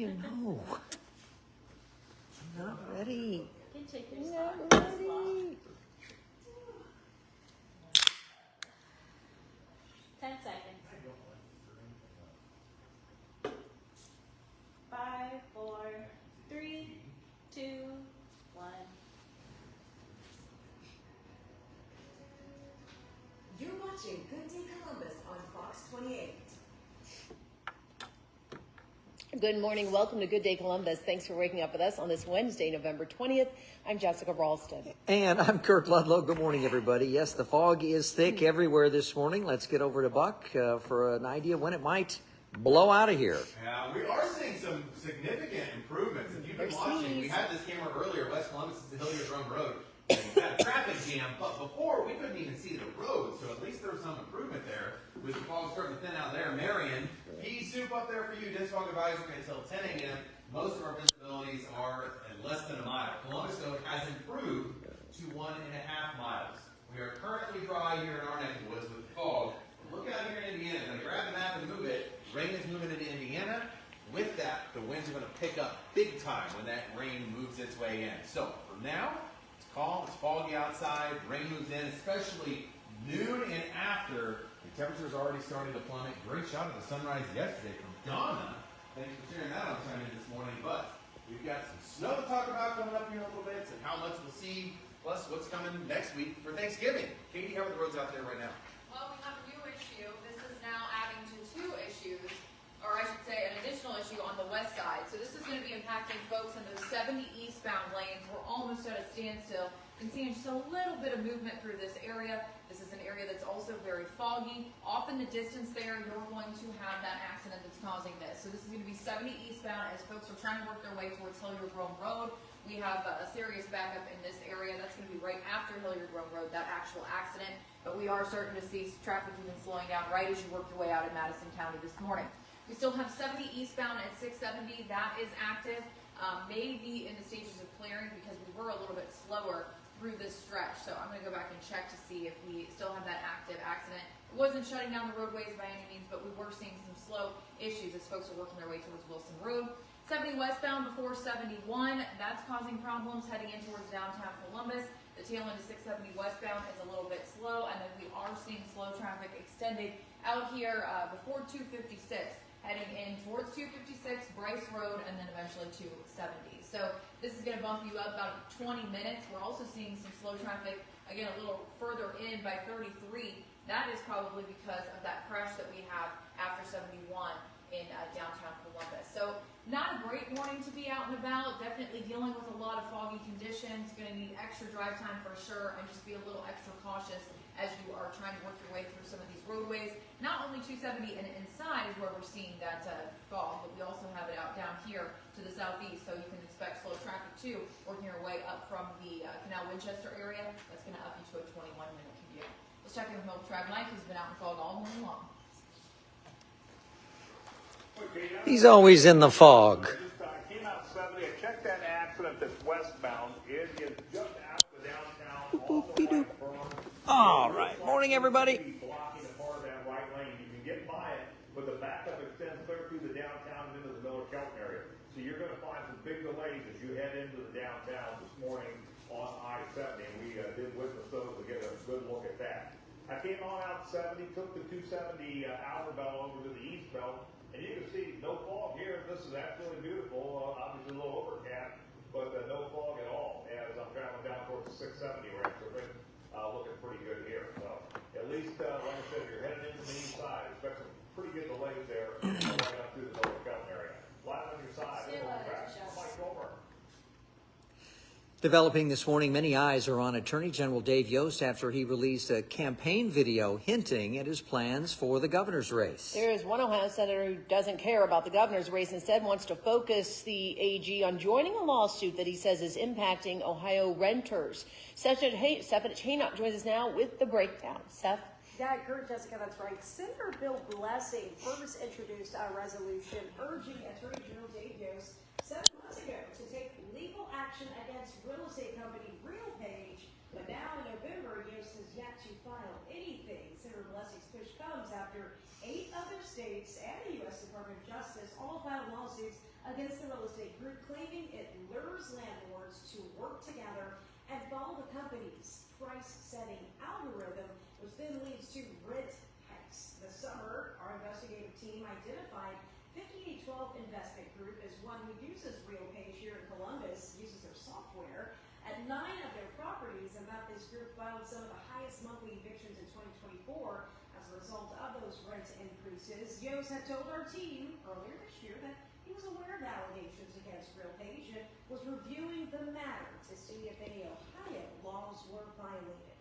you know? I'm not ready. You can take your Not spot. ready. 10 seconds. 5, 4, 3, 2, 1. You're watching Good Day Columbus on Fox 28. Good morning. Welcome to Good Day Columbus. Thanks for waking up with us on this Wednesday, November 20th. I'm Jessica Ralston. And I'm Kurt Ludlow. Good morning, everybody. Yes, the fog is thick everywhere this morning. Let's get over to Buck for an idea when it might blow out of here. Yeah, we are seeing some significant improvements. If you've been watching, we had this camera earlier. West Columbus is the Hilliard Drum Road. And we've had a traffic jam, but before we couldn't even see the road, so at least there was some improvement there. With the fog starting to thin out there, Marion, pea soup up there for you. Dense fog advisory until 10 a.m. Most of our visibilities are at less than a mile. Columbus, though, has improved to 1.5 miles. We are currently dry here in our neck of the woods with fog. Look out here in Indiana. If I grab the map and move it, rain is moving into Indiana. With that, the winds are going to pick up big time when that rain moves its way in. So, for now, it's calm, it's foggy outside, rain moves in, especially noon and after. The temperature's already starting to plummet. Great shot of the sunrise yesterday from Donna. Thanks for sharing that on Chime In this morning. But we've got some snow to talk about coming up here in a little bit, and how much we'll see, plus what's coming next week for Thanksgiving. Katie, how are the roads out there right now? Well, we have a new issue. This is now adding to 2 issues, or I should say an additional issue on the west side. So this is going to be impacting folks in those 70 eastbound lanes. We're almost at a standstill. You can see just a little bit of movement through this area. This is an area that's also very foggy. Off in the distance there, you're going to have that accident that's causing this. So this is going to be 70 eastbound as folks are trying to work their way towards Hilliard Rome Road. We have a serious backup in this area. That's going to be right after Hilliard Rome Road, that actual accident. But we are starting to see traffic even slowing down right as you work your way out in Madison County this morning. We still have 70 eastbound at 670. That is active. Maybe in the stages of clearing because we were a little bit slower through this stretch. So I'm going to go back and check to see if we still have that active accident. It wasn't shutting down the roadways by any means, but we were seeing some slow issues as folks are working their way towards Wilson Road. 70 westbound before 71, that's causing problems heading in towards downtown Columbus. The tail end of 670 westbound is a little bit slow, and then we are seeing slow traffic extended out here before 256, heading in towards 256, Bryce Road, and then eventually 270. So this is going to bump you up about 20 minutes. We're also seeing some slow traffic, again, a little further in by 33. That is probably because of that crash that we have after 71 in downtown Columbus. So not a great morning to be out and about. Definitely dealing with a lot of foggy conditions. Going to need extra drive time for sure, and just be a little extra cautious as you are trying to work your way through some of these roadways. Not only 270 and inside is where we're seeing that fog, but we also have it out down here to the southeast, so you can expect slow traffic too, working your way up from the Canal Winchester area. That's going to up you to a 21-minute commute. Let's check in with Mobile Track Mike, who's been out in fog all morning long. He's always in the fog. I came out 70. I checked that accident that's westbound. It is just out of the downtown. All right. Morning, everybody. Blocking a part of that right lane. You can get by it, but the backup extends clear through the downtown and into the Miller-Kelton area. So you're going to find some big delays as you head into the downtown this morning on I-70. And we did witness those to get a good look at that. I came on out 70, took the 270 outer belt over to the east belt. And you can see no fog here. This is absolutely beautiful. Obviously a little overcast, but no fog at all as I'm traveling down towards the 670 range. So things looking pretty good here. So at least, like I said, if you're heading into the east side, expect some pretty good delays there right up through the Miller-Kelton area. Live on your side. Mike Goldberg. Developing this morning, many eyes are on Attorney General Dave Yost after he released a campaign video hinting at his plans for the governor's race. There is one Ohio senator who doesn't care about the governor's race, instead wants to focus the AG on joining a lawsuit that he says is impacting Ohio renters. Seth Haynock joins us now with the breakdown. Seth? Yeah, Kurt, Jessica, that's right. Senator Bill Blessing first introduced a resolution urging Attorney General Dave Yost 7 months ago to take legal action against real estate company RealPage, but now in November, Yost has yet to file anything. Senator Blessing's push comes after 8 other states and the U.S. Department of Justice all filed lawsuits against the real estate group, claiming it lures landlords to work together and follow the company's price-setting algorithm, which then leads to rent hikes. This summer, our investigative team identified 5812 Investment Group as one who uses RealPage here in Columbus, uses their software. At 9 of their properties, and that this group filed some of the highest monthly evictions in 2024 as a result of those rent increases. Yost had told our team earlier this year that he was aware of allegations against RealPage and was reviewing the matter to see if any Ohio laws were violated.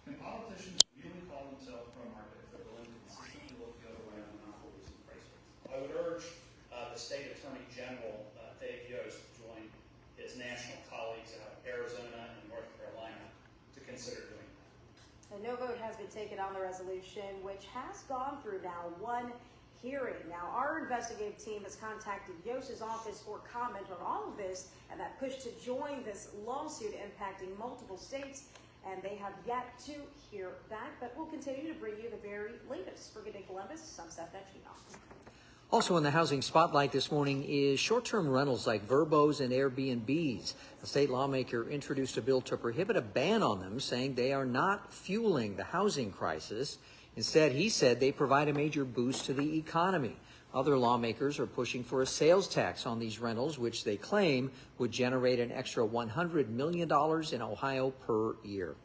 And politicians really call themselves pro-market if they're willing to consistently look the other way on monopolies and price rates. I would urge the State Attorney General, Dave Yost, to join his national colleagues out of Arizona and North Carolina to consider doing that. A no vote has been taken on the resolution, which has gone through now one hearing. Now, our investigative team has contacted Yost's office for comment on all of this and that push to join this lawsuit impacting multiple states, and they have yet to hear back, but we'll continue to bring you the very latest. For Good Day Columbus, I'm Seth Vecchino. Also in the housing spotlight this morning is short-term rentals like Verbos and Airbnbs. A state lawmaker introduced a bill to prohibit a ban on them, saying they are not fueling the housing crisis. Instead, he said they provide a major boost to the economy. Other lawmakers are pushing for a sales tax on these rentals, which they claim would generate an extra $100 million in Ohio per year.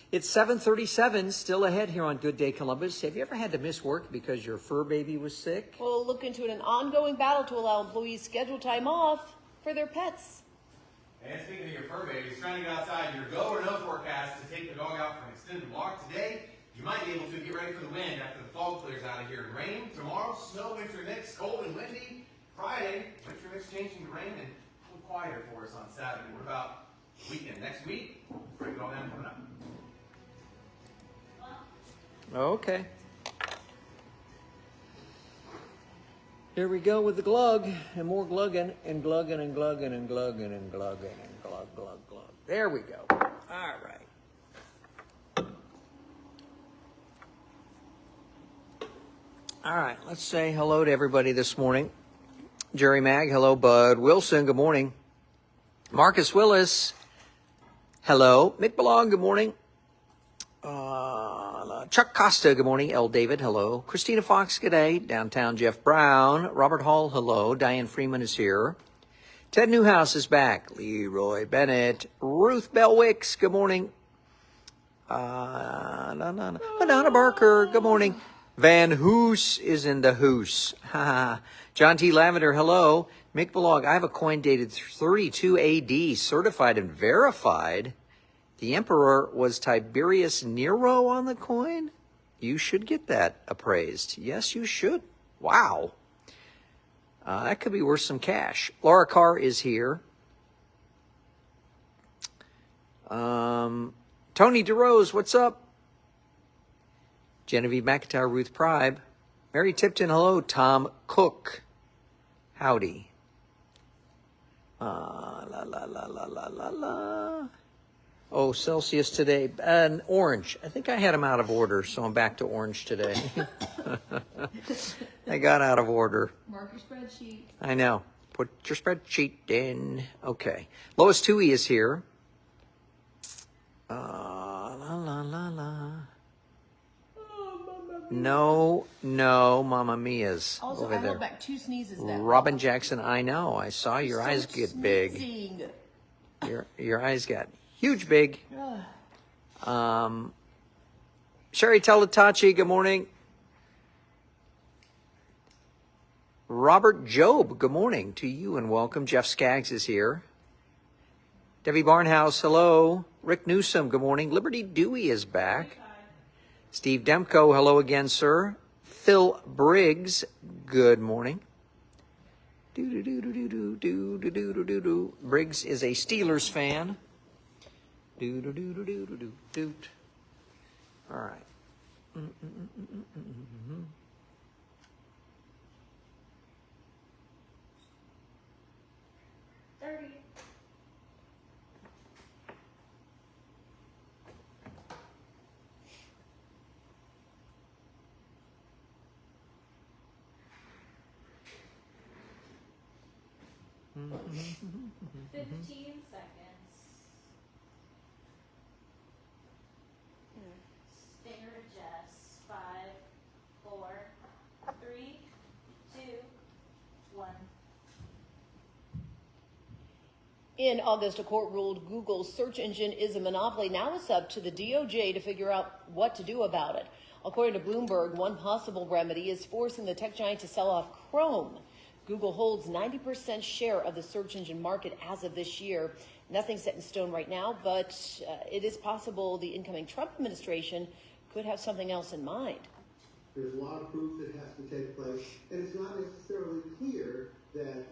It's 7:37, still ahead here on Good Day Columbus. Have you ever had to miss work because your fur baby was sick? We'll look into an ongoing battle to allow employees schedule time off for their pets. And speaking of your fur babies, trying to get outside, your go or no forecast to take the dog out for an extended walk today. You might be able to get ready for the wind after the fog clears out of here. Rain tomorrow, snow, winter mix, cold and windy. Friday, winter mix changing to rain and a little quieter for us on Saturday. What about the weekend? Next week, break it all down coming up. Okay. Here we go with the glug, and more glugging, and glugging, and glugging, and glugging, and glugging, and glug, glug, glug. There we go. All right. All right, let's say hello to everybody this morning. Jerry Mag, hello. Bud Wilson, good morning. Marcus Willis, hello. Mick Belong, good morning. Chuck Costa, good morning. L. David, hello. Christina Fox, good day. Downtown Jeff Brown. Robert Hall, hello. Diane Freeman is here. Ted Newhouse is back. Leroy Bennett. Ruth Bellwicks, good morning. Madonna Barker, good morning. Van Hoos is in the hoose. John T. Lavender, hello. Mick Belog, I have a coin dated 32 AD, certified and verified. The emperor was Tiberius Nero on the coin? You should get that appraised. Yes, you should. Wow. That could be worth some cash. Laura Carr is here. Tony DeRose, what's up? Genevieve McIntyre, Ruth Pribe. Mary Tipton, hello. Tom Cook, howdy. Oh, Celsius today. And orange. I think I had them out of order, so I'm back to orange today. I got out of order. Mark your spreadsheet. I know. Put your spreadsheet in. Okay. Lois Toohey is here. No, Mamma Mia's Also, over I there. held back 2 sneezes that Robin Jackson, I know. I saw your eyes get big. sneezing. Your eyes got huge big. Sherry Teletachi, good morning. Robert Job, good morning to you and welcome. Jeff Skaggs is here. Debbie Barnhouse, hello. Rick Newsom, good morning. Liberty Dewey is back. Steve Demko, hello again, sir. Phil Briggs, good morning. Briggs is a Steelers fan. All right. 30. 15 seconds. Stinger adjusts. 5, 4, 3, 2, 1. In August, a court ruled Google's search engine is a monopoly. Now it's up to the DOJ to figure out what to do about it. According to Bloomberg, one possible remedy is forcing the tech giant to sell off Chrome. Google holds 90% share of the search engine market as of this year. Nothing's set in stone right now, but it is possible the incoming Trump administration could have something else in mind. There's a lot of proof that has to take place, and it's not necessarily clear that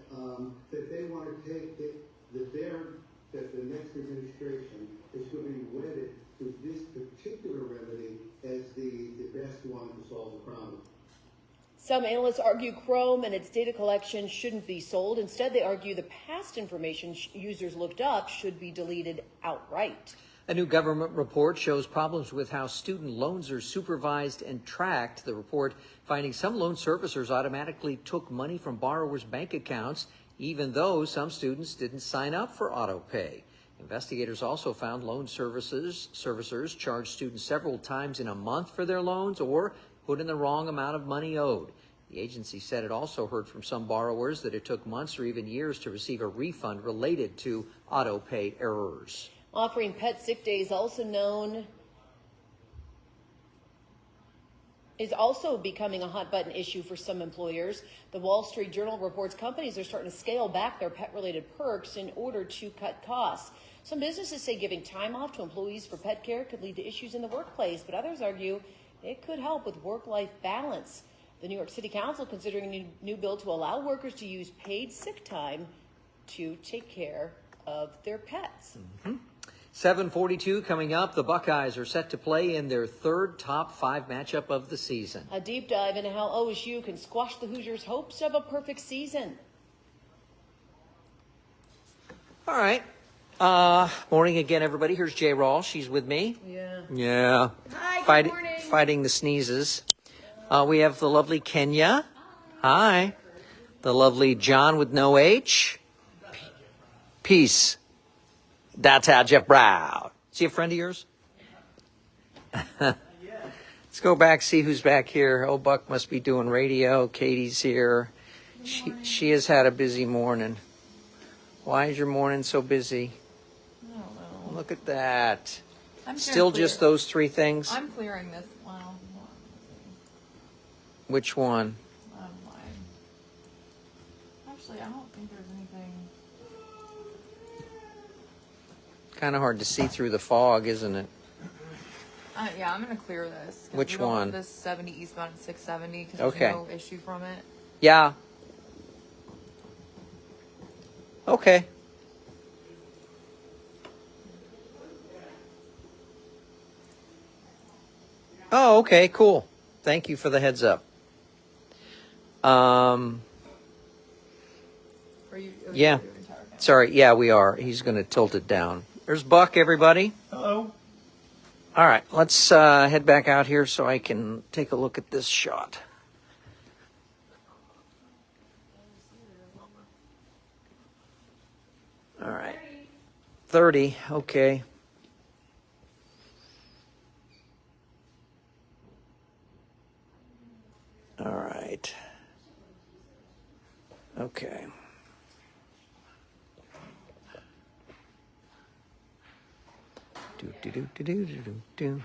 that they want to take that the next administration is going to be wedded to this particular remedy as the best one to solve the problem. Some analysts argue Chrome and its data collection shouldn't be sold. Instead, they argue the past information users looked up should be deleted outright. A new government report shows problems with how student loans are supervised and tracked. The report finding some loan servicers automatically took money from borrowers' bank accounts, even though some students didn't sign up for auto pay. Investigators also found loan servicers charged students several times in a month for their loans or put in the wrong amount of money owed. The agency said it also heard from some borrowers that it took months or even years to receive a refund related to auto pay errors. Offering pet sick days, is also becoming a hot button issue for some employers. The Wall Street Journal reports companies are starting to scale back their pet-related perks in order to cut costs. Some businesses say giving time off to employees for pet care could lead to issues in the workplace, but others argue it could help with work-life balance. The New York City Council considering a new bill to allow workers to use paid sick time to take care of their pets. 7:42 coming up. The Buckeyes are set to play in their third top 5 matchup of the season. A deep dive into how OSU can squash the Hoosiers' hopes of a perfect season. All right. Morning again, everybody. Here's Jay Rawls. She's with me. Yeah. Hi, good morning. Fighting the sneezes. We have the lovely Kenya. Hi. The lovely John with no H. Peace. That's how Jeff Brown. Is he a friend of yours? Let's go back, see who's back here. Oh, Buck must be doing radio. Katie's here. She has had a busy morning. Why is your morning so busy? I don't know. Look at that. I'm Still just those 3 things? I'm clearing this. Wow. Which one? Actually, I don't think there's anything. Kind of hard to see through the fog, isn't it? Yeah, I'm going to clear this. Which one? This 70 eastbound at 670 because Okay. there's no issue from it. Yeah. Okay. Oh, okay, cool. Thank you for the heads up. Yeah. Sorry, yeah, we are. He's going to tilt it down. There's Buck, everybody. Hello. All right, let's head back out here so I can take a look at this shot. All right. 30, okay. All right. Okay. Do.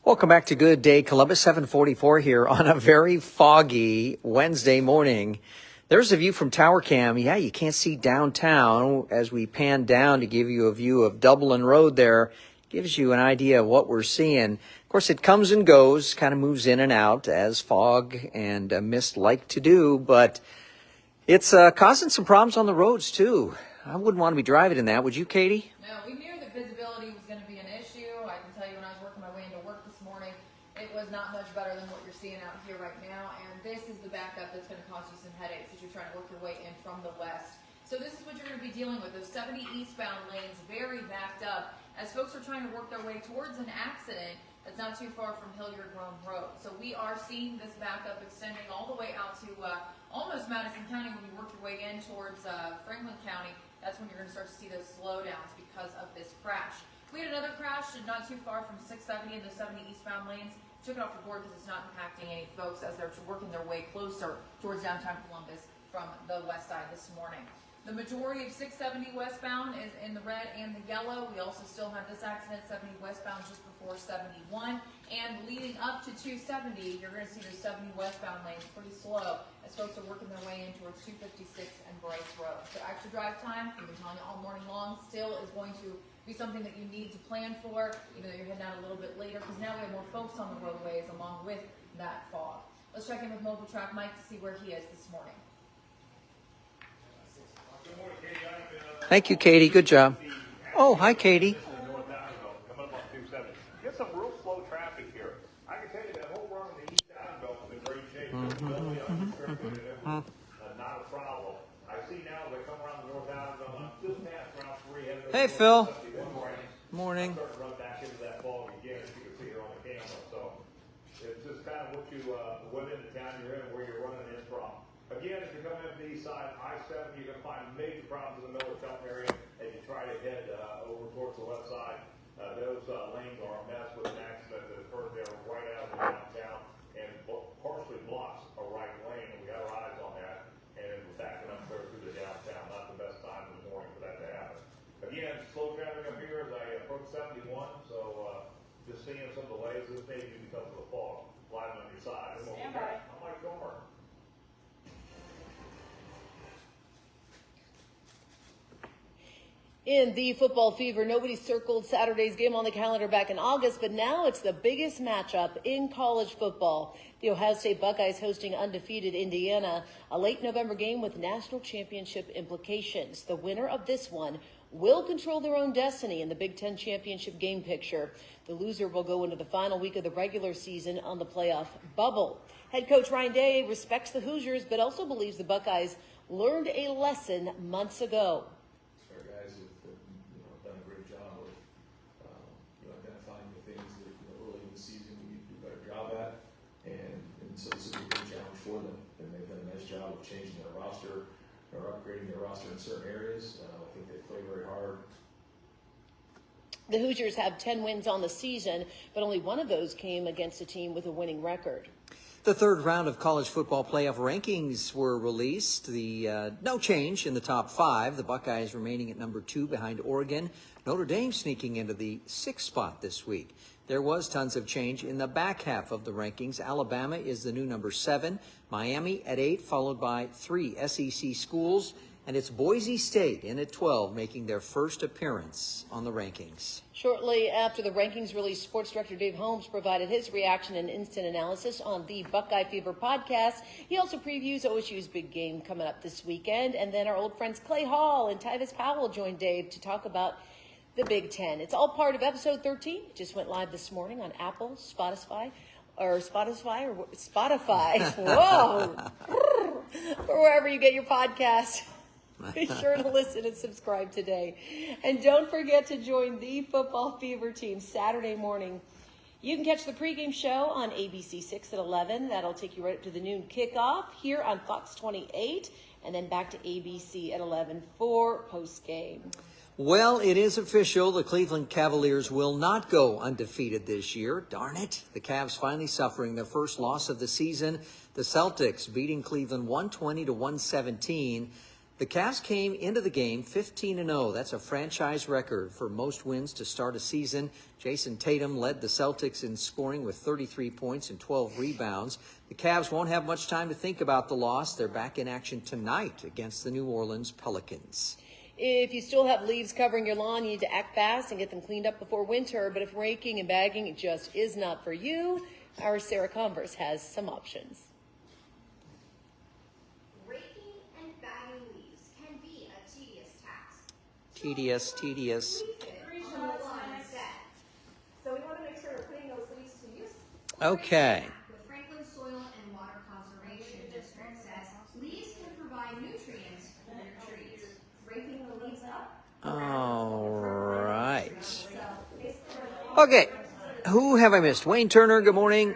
Welcome back to Good Day Columbus, 744 here on a very foggy Wednesday morning. There's a view from Tower Cam. Yeah, you can't see downtown as we pan down to give you a view of Dublin Road there. Gives you an idea of what we're seeing. Of course, it comes and goes, kind of moves in and out as fog and mist like to do, but it's causing some problems on the roads too. I wouldn't want to be driving in that, would you, Katie? No, we knew that visibility was going to be an issue. I can tell you when I was working my way into work this morning, it was not much better than what you're seeing out here right now. And this is the backup that's going to cause you some headaches as you're trying to work your way in from the west. So this is what you're going to be dealing with, those 70 eastbound lanes very backed up as folks are trying to work their way towards an accident that's not too far from Hilliard Rome Road. So we are seeing this backup extending all the way out to almost Madison County. When you work your way in towards Franklin County, that's when you're going to start to see those slowdowns because of this crash. We had another crash not too far from 670 in the 70 eastbound lanes. Took it off the board because it's not impacting any folks as they're working their way closer towards downtown Columbus from the west side this morning. The majority of 670 westbound is in the red and the yellow. We also still have this accident 70 westbound just before 71. And leading up to 270, you're going to see the 70 westbound lanes pretty slow as folks are working their way in towards 256 and Bryce Road. So extra drive time, we've been telling you all morning long, still is going to be something that you need to plan for, even though you're heading out a little bit later, because now we have more folks on the roadways along with that fog. Let's check in with Mobile Track Mike to see where he is this morning. Thank you, Katie. Good job. Oh, hi, Katie. Coming up on 270. Get some real slow traffic here. I can tell you that whole run on the east side belt is in great shape. Not a problem. I see now they come around the north out of just past round 3. Hey, Phil. Morning. I'm starting to run back into that fog again, as you can see here on the camera. So it's just kind of what in the town you're in, where you're running in from. Again, if you're coming up the east side, I-70, you're going to find major problems in the Miller Felton area as you try to head over towards the west side. Those lanes are a mess with an accident that occurred there right out of the downtown and partially blocks a right lane, and we got our eyes on that. And we're backing up there through the downtown. Not the best time in the morning for that to happen. Again, slow traffic up here as I approach 71, so just seeing some delays. This may be because of the fog lying on your side. Stand by. I'm like Gomer. In the football fever, nobody circled Saturday's game on the calendar back in August, but now it's the biggest matchup in college football. The Ohio State Buckeyes hosting undefeated Indiana, a late November game with national championship implications. The winner of this one will control their own destiny in the Big Ten championship game picture. The loser will go into the final week of the regular season on the playoff bubble. Head coach Ryan Day respects the Hoosiers, but also believes the Buckeyes learned a lesson months ago. Our guys have done a great job of identifying the things that early in the season we need to do a better job at, and so this will be a good challenge for them. And they've done a nice job of changing their roster or upgrading their roster in certain areas. I think they play very hard. The Hoosiers have 10 wins on the season, but only one of those came against a team with a winning record. The third round of college football playoff rankings were released. No change in the top 5. The Buckeyes remaining at number 2 behind Oregon. Notre Dame sneaking into the 6th spot this week. There was tons of change in the back half of the rankings. Alabama is the new number 7. Miami at 8, followed by 3 SEC schools. And it's Boise State in at 12, making their first appearance on the rankings. Shortly after the rankings release, sports director Dave Holmes provided his reaction and instant analysis on the Buckeye Fever podcast. He also previews OSU's big game coming up this weekend. And then our old friends Clay Hall and Tyvis Powell joined Dave to talk about the Big Ten. It's all part of episode 13. Just went live this morning on Apple, Spotify. Whoa. Or wherever you get your podcast. Be sure to listen and subscribe today. And don't forget to join the Football Fever team Saturday morning. You can catch the pregame show on ABC 6 at 11. That'll take you right up to the noon kickoff here on Fox 28, and then back to ABC at 11 for postgame. Well, it is official. The Cleveland Cavaliers will not go undefeated this year. Darn it. The Cavs finally suffering their first loss of the season. The Celtics beating Cleveland 120-117. The Cavs came into the game 15-0. That's a franchise record for most wins to start a season. Jason Tatum led the Celtics in scoring with 33 points and 12 rebounds. The Cavs won't have much time to think about the loss. They're back in action tonight against the New Orleans Pelicans. If you still have leaves covering your lawn, you need to act fast and get them cleaned up before winter. But if raking and bagging just is not for you, our Sarah Converse has some options. Tedious. So we want to make sure we're putting those leaves to use. Okay. The Franklin Soil and Water Conservation District says leaves can provide nutrients for your trees. Okay, who have I missed? Wayne Turner, good morning.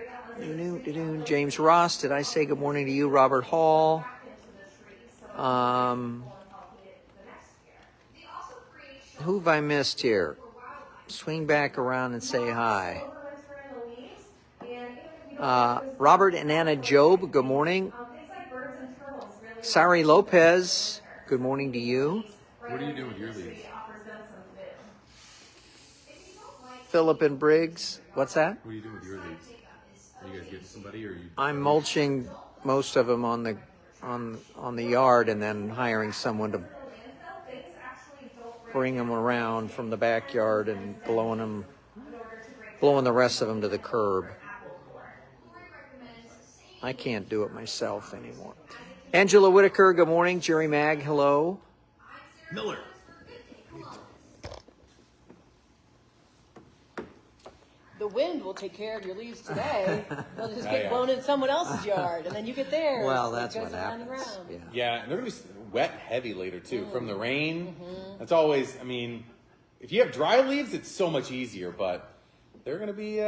James Ross, did I say good morning to you? Robert Hall. Who have I missed here? Swing back around and say hi. Robert and Anna Job, good morning. Sari Lopez, good morning to you. What are you doing with your leads? Philip and Briggs, what's that? What are you doing with your leads? Are you guys getting somebody, or are you? I'm mulching most of them on the yard, and then hiring someone to bring them around from the backyard and blowing the rest of them to the curb. I can't do it myself anymore. Angela Whitaker, good morning. Jerry Mag, hello. Miller. The wind will take care of your leaves today. They'll just get blown in someone else's yard, and then you get theirs. Well, So it that's goes what around and happens. around. Yeah, and they're going to be wet heavy later, too, from the rain. That's always, I mean, if you have dry leaves, it's so much easier, but they're going to be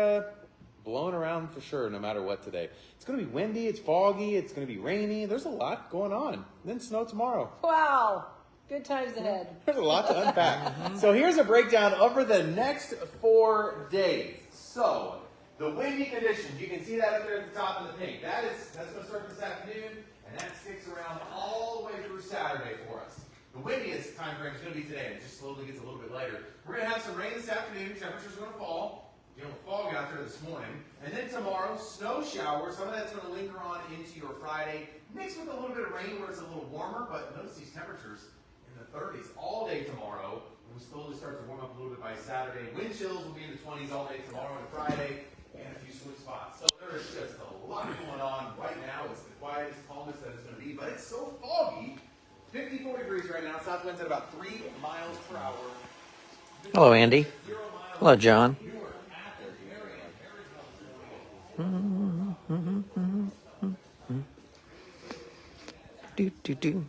blowing around for sure, no matter what today. It's going to be windy, it's foggy, it's going to be rainy. There's a lot going on. And then snow tomorrow. Wow. Good times ahead. There's a lot to unpack. So here's a breakdown over the next 4 days. So, the windy conditions, you can see that up there at the top in the pink. That's going to start this afternoon, and that sticks around all the way through Saturday for us. The windiest time frame is going to be today, and it just slowly gets a little bit later. We're going to have some rain this afternoon. Temperatures are going to fall. Fog out there this morning. And then tomorrow, snow shower. Some of that's going to linger on into your Friday, mixed with a little bit of rain where it's a little warmer. But notice these temperatures in the 30s all day tomorrow. We slowly start to warm up a little bit by Saturday. Wind chills will be in the 20s all day tomorrow and Friday, and a few slick spots. So there is just a lot going on right now. It's the quietest, calmest that it's going to be, but it's so foggy. 54 degrees right now. South wind's at about 3 miles per hour. Hello, Andy. Hello, John.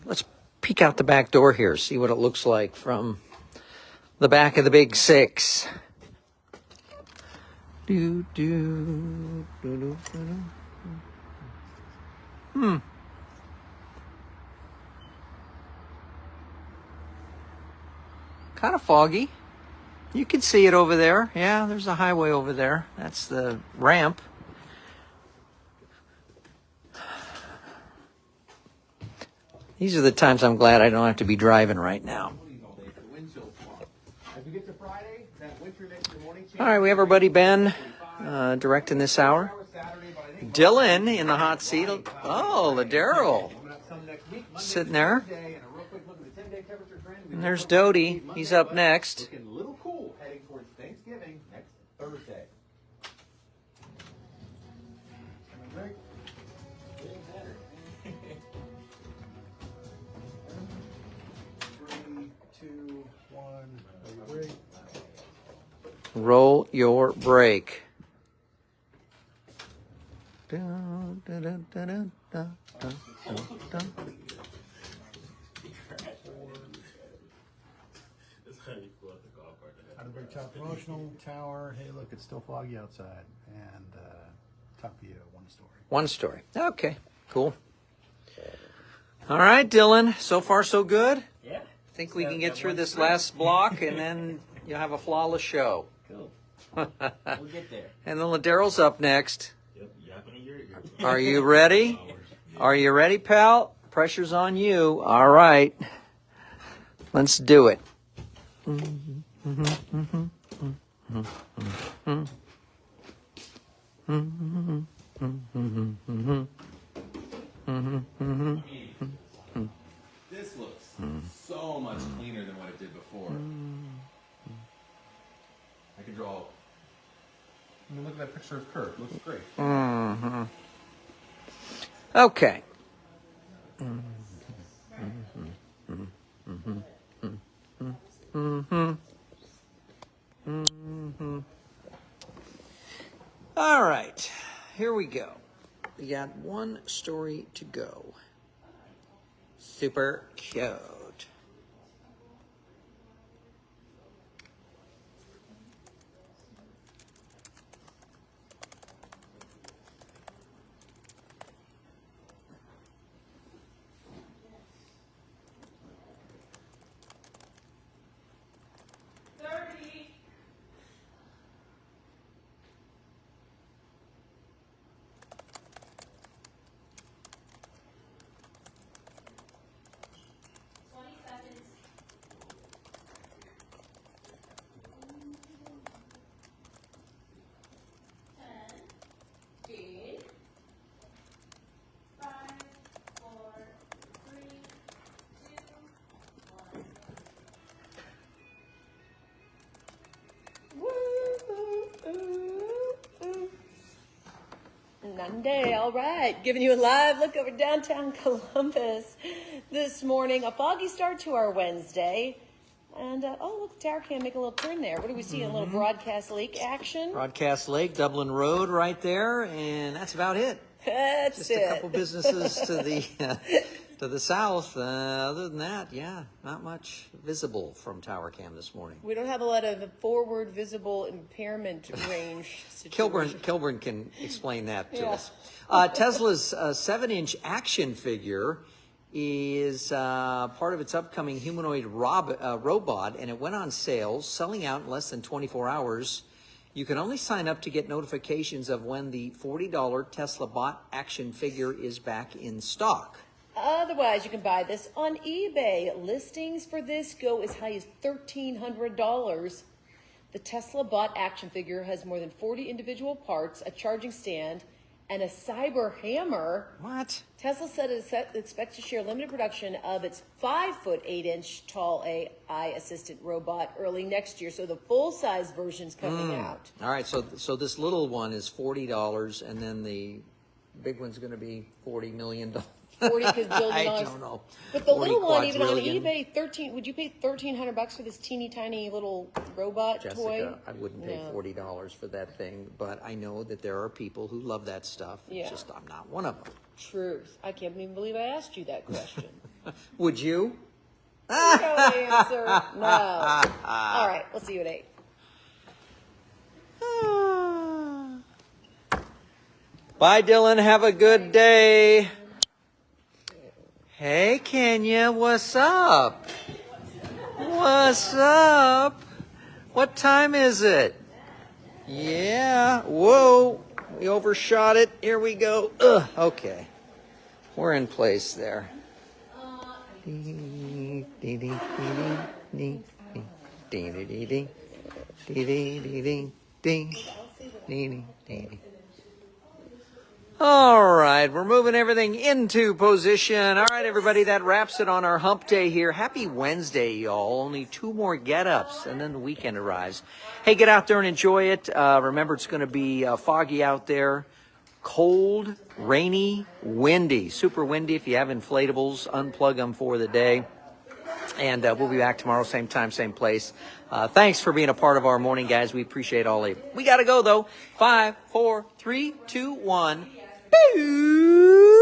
Let's peek out the back door here, see what it looks like from the back of the big six. Kind of foggy. You can see it over there. Yeah, there's a highway over there. That's the ramp. These are the times I'm glad I don't have to be driving right now. All right, we have our buddy Ben directing this hour. Dylan in the hot seat. Oh, Ladero sitting there. And there's Doty. He's up next. Looking a little cool heading towards Thanksgiving next Thursday. Roll your brake. Big top promotional tower. Hey, look, it's still foggy outside. And top view, 1 story. 1 story. Okay, cool. All right, Dylan. So far, so good? Yeah. Think we can get through this last block, and then you'll have a flawless show. Cool. We'll get there. And then Ladero's up next. Yep. Are you ready? Are you ready, pal? Pressure's on you. All right. Let's do it. This looks so much cleaner than what it did before. I can draw. I mean, look at that picture of Kurt. It looks great. Okay. All right, here we go. We got 1 story to go. Super cute. Monday, all right. Giving you a live look over downtown Columbus this morning. A foggy start to our Wednesday. And, oh, look, the tower cam make a little turn there. What do we see? A little Broadcast Lake action? Broadcast Lake, Dublin Road right there, and that's about it. That's Just it. a couple businesses to the south. Other than that, yeah, not much visible from tower cam this morning. We don't have a lot of forward visible impairment range situation. Kilburn can explain that to Yeah. us. Tesla's 7-inch action figure is part of its upcoming humanoid robot, and it went on sale, selling out in less than 24 hours. You can only sign up to get notifications of when the $40 Tesla bot action figure is back in stock. Otherwise, you can buy this on eBay. Listings for this go as high as $1,300. The Tesla bot action figure has more than 40 individual parts, a charging stand, and a cyber hammer. What? Tesla said it expects to share limited production of its 5-foot 8-inch tall AI assistant robot early next year. So the full-size version's coming out. All right, so this little one is $40, and then the big one's going to be $40 million. 40 billion dollars. I don't know. But the little one, even on quadrillion. eBay, would you pay $1,300 for this teeny tiny little robot Jessica, toy? I wouldn't pay No. $40 for that thing, but I know that there are people who love that stuff. It's Yeah. just I'm not one of them. Truth. I can't even believe I asked you that question. Would you? No answer. No. All right, we'll see you at 8. Bye, Dylan. Have a good day. Hey, Kenya. What's up? What's up? What time is it? Yeah. Whoa. We overshot it. Here we go. Ugh. Okay. We're in place there. All right, we're moving everything into position. All right, everybody, that wraps it on our hump day here. Happy Wednesday, y'all. Only 2 more get-ups, and then the weekend arrives. Hey, get out there and enjoy it. Remember, it's going to be foggy out there, cold, rainy, windy, super windy. If you have inflatables, unplug them for the day. And we'll be back tomorrow, same time, same place. Thanks for being a part of our morning, guys. We appreciate all of you. We got to go, though. 5, 4, 3, 2, 1. Boo!